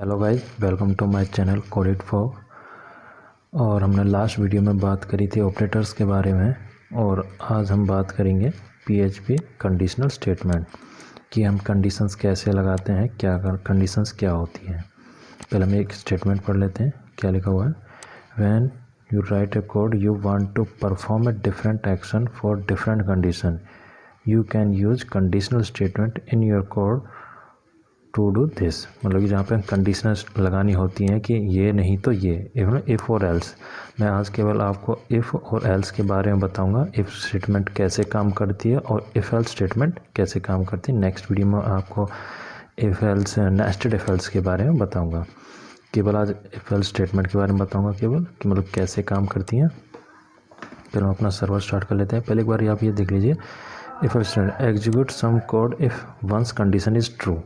Hello guys, welcome to my channel coded for. और हमने last video में बात करी थी ऑपरेटर्स के बारे में, और आज हम बात करेंगे पीएचपी कंडीशनल स्टेटमेंट कि हम कंडीशंस कैसे लगाते हैं, क्या कंडीशंस क्या होती हैं। पहले हम एक स्टेटमेंट पढ़ लेते हैं। क्या लिखा हुआ है? When you write a code you want to perform a different action for different condition you can use conditional statement in your code to do this. मतलब कि जहाँ पे कंडीशनर्स लगानी होती हैं कि ये नहीं तो ये, इफ़ और एल्स। मैं आज केवल आपको इफ़ और एल्स के बारे में बताऊंगा, इफ़ स्टेटमेंट कैसे काम करती है और इफ़ एल्स स्टेटमेंट कैसे काम करती है। नेक्स्ट वीडियो में आपको if else nested if else के बारे में बताऊँगा। केवल आज इफ़ एल्स स्टेटमेंट के बारे में बताऊँगा केवल कि मतलब कैसे काम करती हैं। पहले हम अपना सर्वर स्टार्ट कर लेते हैं। पहले एक बार आप ये देख लीजिए, if execute some code if once condition is true.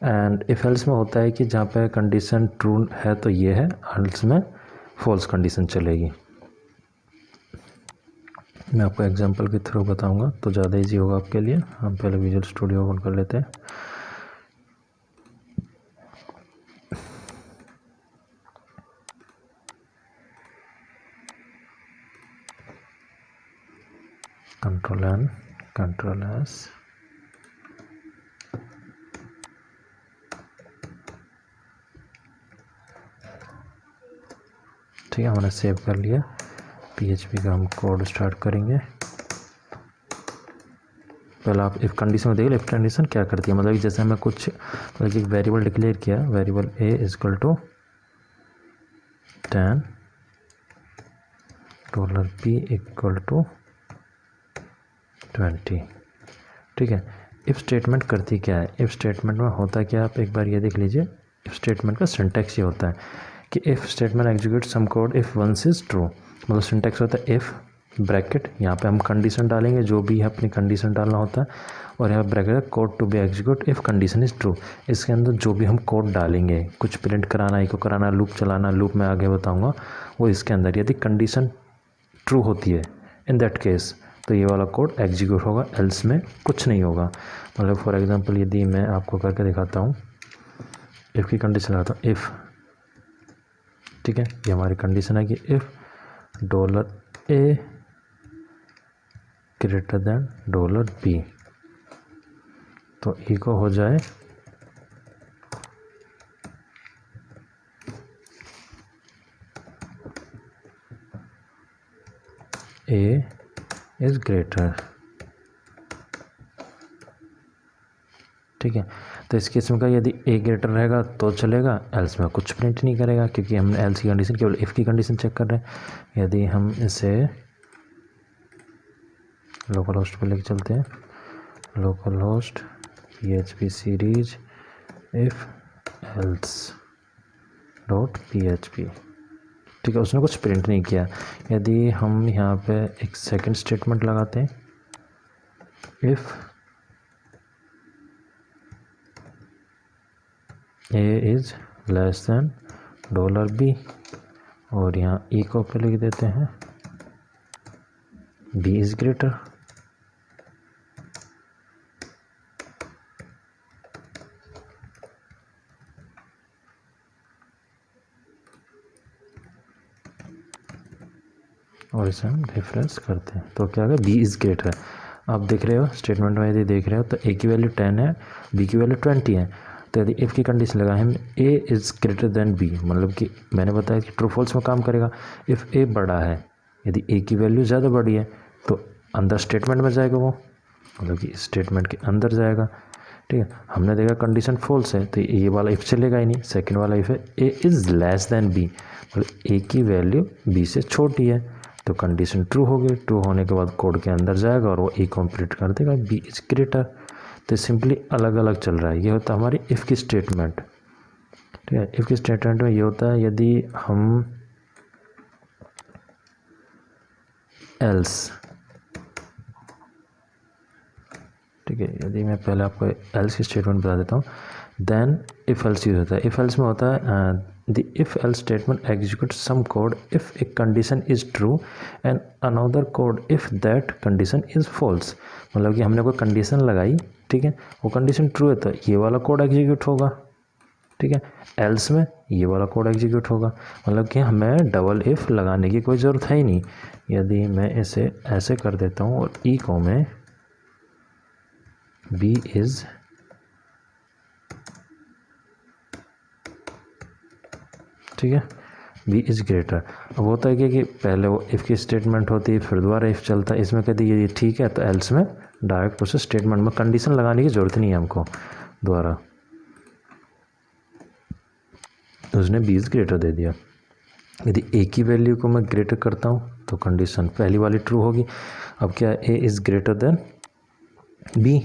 And if else में होता है कि जहाँ पे कंडीशन ट्रू है तो ये है, एल्स में फॉल्स कंडीशन चलेगी। मैं आपको एग्जांपल के थ्रू बताऊंगा तो ज़्यादा इजी होगा आपके लिए। हम पहले विजुअल स्टूडियो ओपन कर लेते हैं। कंट्रोल एन, कंट्रोल एस, ठीक है, हमने सेव कर लिया। पीएचपी का हम कोड स्टार्ट करेंगे। पहले आप इफ़ कंडीशन में देखिए, इफ़ कंडीशन क्या करती है। मतलब कि जैसे हमें कुछ मतलब एक वेरिएबल डिक्लेयर किया, variable A equal to 10, $p equal to 20, ठीक है। इफ़ स्टेटमेंट करती क्या है? इफ़ स्टेटमेंट में होता क्या है, आप एक बार ये देख लीजिए। इफ़ स्टेटमेंट का सिंटैक्स ये होता है कि if statement execute some code if once is true. मतलब सिंटैक्स होता है इफ़ ब्रैकेट, यहाँ पे हम कंडीशन डालेंगे, जो भी है अपनी कंडीशन डालना होता है, और यहाँ bracket code to be execute if condition is true. इसके अंदर जो भी हम कोड डालेंगे, कुछ प्रिंट कराना, इको कराना, लूप चलाना, लूप में आगे बताऊँगा, वो इसके अंदर यदि कंडीशन ट्रू होती है इन दैट केस तो ये वाला कोड एग्जीक्यूट होगा, एल्स में कुछ नहीं होगा। मतलब फॉर एग्जांपल यदि मैं आपको करके दिखाता हूँ, इफ़ की कंडीशन लगाता हूँ, इफ़, ठीक है, ये हमारी कंडीशन है कि if $a greater than $b, तो इको हो जाए a इज़ ग्रेटर, ठीक है। तो इस केस में का यदि a ग्रेटर रहेगा तो चलेगा, एल्स में कुछ प्रिंट नहीं करेगा, क्योंकि हमने एल्स की कंडीशन केवल इफ़ की कंडीशन चेक कर रहे हैं। यदि हम इसे लोकल होस्ट पर लेके चलते हैं, local host php series if else .php, ठीक है, उसने कुछ प्रिंट नहीं किया। यदि हम यहाँ पे एक सेकंड स्टेटमेंट लगाते हैं, if a is less than $b, और यहाँ इको पे लिख देते हैं b इज़ ग्रेटर, और इसे हम रेफरेंस करते हैं तो क्या होगा, b इज़ ग्रेटर। आप देख रहे हो स्टेटमेंट में, यदि देख रहे हो तो a की वैल्यू 10 है, b की वैल्यू 20 है। तो यदि इफ़ की कंडीशन लगाए हम a is greater then b, मतलब कि मैंने बताया कि ट्रू फॉल्स में काम करेगा। इफ़ a बड़ा है, यदि a की वैल्यू ज़्यादा बड़ी है तो अंदर स्टेटमेंट में जाएगा वो, मतलब कि स्टेटमेंट के अंदर जाएगा, ठीक है। हमने देखा कंडीशन फॉल्स है तो ये वाला इफ़ चलेगा ही नहीं। सेकंड वाला इफ़ है a is less than b, मतलब a की वैल्यू b से छोटी है, तो कंडीशन ट्रू होगी। ट्रू होने के बाद कोड के अंदर जाएगा और वो ए कंप्लीट कर देगा, b इज़ ग्रेटर। तो सिंपली अलग अलग चल रहा है। ये होता है हमारी इफ़ की स्टेटमेंट, ठीक है। इफ़ की स्टेटमेंट में ये होता है यदि हम एल्स, ठीक है, यदि मैं पहले आपको एल्स की स्टेटमेंट बता देता हूँ, देन इफ़ एल्स यूज होता है। इफ़ एल्स में होता है the if else statement execute some code if a condition is true and another code if that condition is false. मतलब कि हमने कोई कंडीशन लगाई, ठीक है, वो कंडीशन ट्रू है तो ये वाला कोड एग्जीक्यूट होगा, ठीक है। एल्स में ये वाला कोड एग्जीक्यूट होगा, मतलब कि हमें डबल इफ़ लगाने की कोई ज़रूरत है ही नहीं। यदि मैं इसे ऐसे कर देता हूँ और इको में बी इज़ ठीक है, बी इज़ ग्रेटर। अब होता है कि पहले वो इफ़ की स्टेटमेंट होती है, फिर दोबारा इफ़ चलता है, इसमें कहती है ये ठीक है, तो एल्स में डायरेक्ट उसे स्टेटमेंट में कंडीशन लगाने की ज़रूरत नहीं है हमको दोबारा। उसने बी इज़ ग्रेटर दे दिया। यदि ए की वैल्यू को मैं ग्रेटर करता हूँ तो कंडीशन पहली वाली ट्रू होगी। अब क्या है, A is greater than B,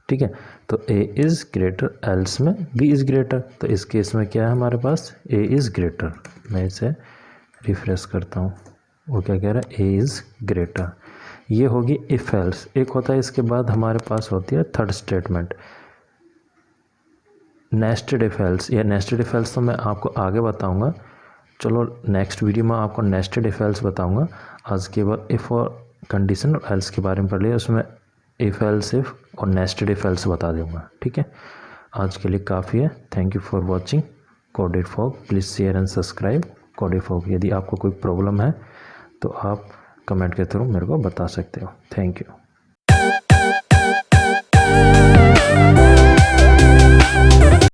ठीक है, तो ए इज़ ग्रेटर, एल्स में बी इज़ ग्रेटर, तो इस केस में क्या है हमारे पास, ए इज़ ग्रेटर। मैं इसे रिफ्रेश करता हूँ, वो क्या कह रहा है, ए इज़ ग्रेटर। ये होगी इफ़ एल्स। एक होता है इसके बाद हमारे पास होती है third statement, nested if else. या नेस्टेड इफ एल्स तो मैं आपको आगे बताऊंगा, चलो नेक्स्ट वीडियो में आपको नेस्टेड इफ एल्स बताऊंगा। आज केवल इफ़ और कंडीशन और एल्स के बारे में पढ़ लिया, उसमें इफ़ एल्स इफ़ और नेस्टेड इफ एल्स बता दूंगा, ठीक है। आज के लिए काफ़ी है। Thank you for watching coded fog. Please share and subscribe coded fog. यदि आपको कोई प्रॉब्लम है तो आप कमेंट के थ्रू मेरे को बता सकते हो। Thank you.